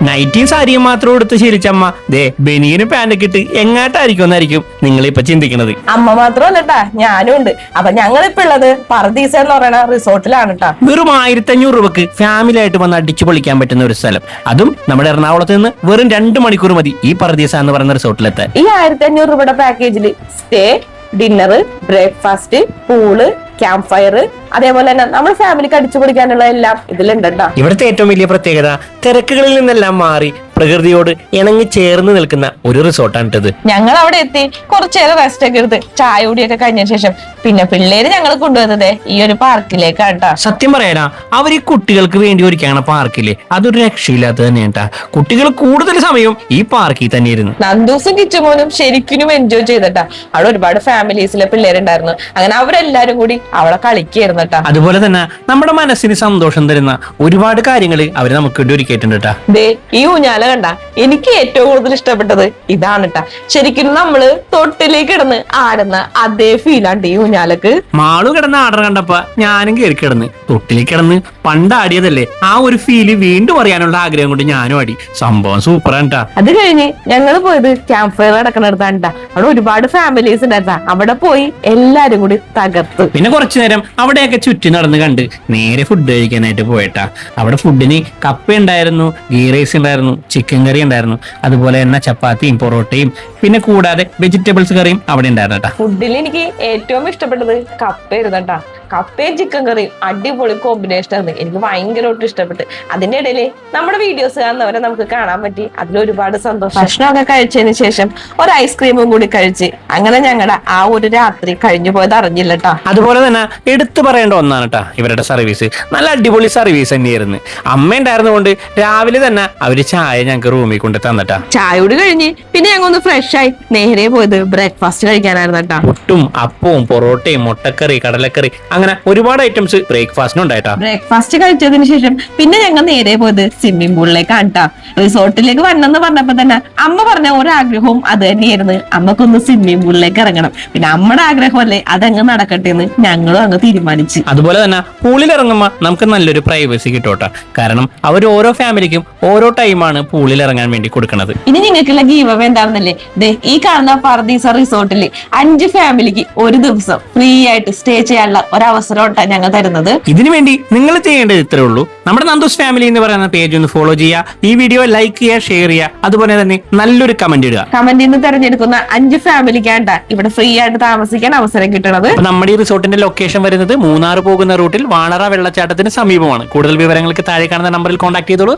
നൈറ്റിയും സാരിയും മാത്രം എടുത്ത് ശീലിച്ചമ്മ ദേ ബനിയനും പാന്റൊക്കെ ഇട്ട് എങ്ങാട്ടായിരിക്കും എന്നായിരിക്കും നിങ്ങളിപ്പൊ ചിന്തിക്കുന്നത്. അമ്മ മാത്രമല്ലട്ടാ, ഞാനും ഉണ്ട്. അപ്പൊ ഞങ്ങളിപ്പോ ഉള്ളത് പർദീസ എന്ന് പറയുന്ന റിസോർട്ടിലാണ് കേട്ടാ. വെറും 1500 രൂപക്ക് ഫാമിലി ആയിട്ട് വന്ന് അടിച്ചു പൊളിക്കാൻ പറ്റുന്ന ഒരു സ്ഥലം, അതും നമ്മുടെ എറണാകുളത്ത് നിന്ന് വെറും 2 മണിക്കൂർ മതി ഈ പർദീസ എന്ന് പറയുന്ന റിസോർട്ടിലെത്താൻ. ഈ 1500 രൂപയുടെ പാക്കേജിൽ stay, dinner, breakfast, pool, camp fire, അതേപോലെ തന്നെ നമ്മുടെ ഫാമിലിക്ക് അടിച്ചു പൊളിക്കാനുള്ള എല്ലാം ഇതിലുണ്ട് കേട്ടോ. ഇവിടുത്തെ ഏറ്റവും വലിയ പ്രത്യേകത തിരക്കുകളിൽ നിന്നെല്ലാം മാറി പ്രകൃതിയോട് ഇണങ്ങി ചേർന്ന് നിൽക്കുന്ന ഒരു റിസോർട്ടാണ് ഇത്. ഞങ്ങൾ അവിടെ എത്തി കുറച്ചേരം റെസ്റ്റ് ഒക്കെ എടുത്ത് ചായ കൂടിയൊക്കെ കഴിഞ്ഞ ശേഷം പിന്നെ പിള്ളേര് ഞങ്ങൾ കൊണ്ടുവന്നത് ഈ ഒരു പാർക്കിലേക്കാണ് കേട്ടോ. സത്യം പറയാനാ അവർ ഈ കുട്ടികൾക്ക് വേണ്ടി ഒരുക്കാണ് പാർക്കില്, അതൊരു രക്ഷയില്ലാത്ത തന്നെയാ. കുട്ടികൾ കൂടുതൽ സമയം ഈ പാർക്കിൽ തന്നെയായിരുന്നു. നന്ദൂസും കിച്ചുമോനും ശരിക്കും എൻജോയ് ചെയ്തിട്ടാ. അവിടെ ഒരുപാട് ഫാമിലീസിലെ പിള്ളേരുണ്ടായിരുന്നു. അങ്ങനെ അവരെല്ലാരും കൂടി അവിടെ കളിക്കായിരുന്നു കേട്ടാ. അതുപോലെ തന്നെ നമ്മുടെ മനസ്സിന് സന്തോഷം തരുന്ന ഒരുപാട് കാര്യങ്ങൾ അവര് നമുക്ക് വേണ്ടി ഒരുക്കിയിട്ടുണ്ട് കേട്ടാ. ഈ ഊഞ്ഞാല കണ്ട, എനിക്ക് ഏറ്റവും കൂടുതൽ ഇഷ്ടപ്പെട്ടത് ഇതാണ് കേട്ടാ. ശരിക്കും നമ്മള് തൊട്ടിലേക്ക് കിടന്ന് ആടുന്ന അതേ ഫീലാണ് ഈ ഊഞ്ഞാലക്ക്. മാളു കിടന്ന് ആടർ കണ്ടപ്പോ ഞാനും കയറി കിടന്ന് തൊട്ടിലേക്ക് കിടന്ന് പണ്ടാടിയതല്ലേ, ആ ഒരു ഫീല് വീണ്ടും അറിയാനുള്ള ആഗ്രഹം കൊണ്ട് ഞാനും ആടി. സംഭവം സൂപ്പറാണ് ട്ടാ. അത് കഴിഞ്ഞ് ഞങ്ങൾ പോയത് ക്യാമ്പ് ഫയർ നടക്കുന്നിടത്താണ് ട്ടാ. അവിടെ ഒരുപാട് ഫാമിലീസ് ഉണ്ടായിരുന്ന, അവിടെ പോയി എല്ലാരും കൂടി തകർത്ത്. പിന്നെ കുറച്ചു നേരം അവിടെയൊക്കെ ചുറ്റി നടന്ന് കണ്ട് നേരെ ഫുഡ് കഴിക്കാനായിട്ട് പോയിട്ടാ. അവിടെ ഫുഡിന് കപ്പ ഉണ്ടായിരുന്നു, ഗീ റൈസ് ഉണ്ടായിരുന്നു, ചിക്കൻ കറി ഉണ്ടായിരുന്നു, അതുപോലെ തന്നെ ചപ്പാത്തിയും പൊറോട്ടയും പിന്നെ കൂടാതെ വെജിറ്റബിൾസ് കറിയും അവിടെ ഉണ്ടായിരുന്നു കേട്ടാ. ഫുഡിൽ എനിക്ക് ഏറ്റവും ഇഷ്ടപ്പെട്ടത് കപ്പയായിരുന്നു കേട്ടാ. കപ്പയും ചിക്കൻ കറിയും അടിപൊളി കോമ്പിനേഷൻ ആയിരുന്നു. എനിക്ക് ഭയങ്കരമായിട്ട് ഇഷ്ടപ്പെട്ട്. അതിന്റെ ഇടയിൽ നമ്മുടെ വീഡിയോസ് കാണുന്നവരെ നമുക്ക് കാണാൻ പറ്റി. അതിലൊരുപാട് സന്തോഷം. ഭക്ഷണമൊക്കെ കഴിച്ചതിന് ശേഷം ഒരു ഐസ്ക്രീമും കൂടി കഴിച്ച് അങ്ങനെ ഞങ്ങളുടെ ആ ഒരു രാത്രി കഴിഞ്ഞു പോയത് അറിഞ്ഞില്ല കേട്ടാ. അതുപോലെ തന്നെ എടുത്തു പറയേണ്ട ഒന്നാണ് കേട്ടാ ഇവരുടെ സർവീസ്. നല്ല അടിപൊളി സർവീസ് തന്നെയായിരുന്നു. അമ്മ ഉണ്ടായിരുന്നതുകൊണ്ട് രാവിലെ തന്നെ അവര് ചായ ഞങ്ങൾക്ക് റൂമിൽ കൊണ്ട് തന്നിട്ടാ. ചായ കൂടി കഴിഞ്ഞ് പിന്നെ ഞങ്ങൾ ഒന്ന് ഫ്രഷ് ആയി നേരെ പോയത് ബ്രേക്ക്ഫാസ്റ്റ് കഴിക്കാനായിരുന്നു കേട്ടാ. പുട്ടും അപ്പവും പൊറോട്ടയും മുട്ടക്കറി കടലക്കറി അങ്ങനെ ഒരുപാട് ഐറ്റംസ് ബ്രേക്ക്ഫാസ്റ്റിന് ഉണ്ടായിട്ടാ. ബ്രേക്ക്ഫാസ്റ്റ് കഴിച്ചതിന് ശേഷം പിന്നെ ഞങ്ങൾ നേരെ പോയത് സ്വിമ്മിംഗ് പൂളിലേക്കാണ് ട്ടാ. റിസോർട്ടിലേക്ക് വരണമെന്ന് പറഞ്ഞപ്പോ തന്നെ അമ്മ പറഞ്ഞ ഒരാഗ്രഹവും അത് തന്നെയായിരുന്നു. അമ്മക്കൊന്ന് സ്വിമ്മിംഗ് പൂളിലേക്ക് ഇറങ്ങണം. പിന്നെ അമ്മയുടെ ആഗ്രഹമല്ലേ, അതങ്ങ് നടക്കട്ടെ എന്ന് ഞങ്ങളും അങ്ങ് തീരുമാനിച്ചു. അതുപോലെ തന്നെ പൂളിൽ ഇറങ്ങുമ്പോൾ നമുക്ക് നല്ലൊരു പ്രൈവസി കിട്ടോട്ടെ. കാരണം അവർ ഓരോ ഫാമിലിക്കും ഓരോ ടൈമാണ് പൂളിൽ ഇറങ്ങാൻ വേണ്ടി കൊടുക്കുന്നത്. ഇനി നിങ്ങൾക്കുള്ള ഗീവ് അവേ എന്താണെന്നല്ലേ, ഈ കാണുന്ന പർദീസ റിസോർട്ടിൽ 5 ഫാമിലിക്ക് ഒരു ദിവസം ഫ്രീ ആയിട്ട് സ്റ്റേ ചെയ്യാനുള്ള ഒരവസരമാണ് ഞങ്ങൾ തരുന്നത്. ഇതിനു വേണ്ടി നിങ്ങൾ ചെയ്യേണ്ടത് ഇത്രേ ഉള്ളൂ. നമ്മുടെ നന്ദൂസ് ഫാമിലി എന്ന് പറയുന്ന പേജ് ഒന്ന് ഫോളോ ചെയ്യുക, ഈ വീഡിയോ ലൈക്ക് ചെയ്യുക, ഷെയർ ചെയ്യുക, അതുപോലെ തന്നെ നല്ലൊരു കമന്റ് ഇടുക. കമന്റിൽ നിന്ന് തെരഞ്ഞെടുക്കുന്ന 5 ഫാമിലിക്കാണ് ഇവിടെ ഫ്രീ ആയിട്ട് താമസിക്കാൻ അവസരം കിട്ടുന്നത്. നമ്മുടെ ഈ റിസോർട്ടിന്റെ ലൊക്കേഷൻ വരുന്നത് മൂന്നാർ പോകുന്ന റൂട്ടിൽ വാണറ വെള്ളച്ചാട്ടത്തിന് സമീപമാണ്. കൂടുതൽ വിവരങ്ങൾക്ക് താഴെ കാണുന്ന നമ്പറിൽ കോൺടാക്ട് ചെയ്തോളൂ.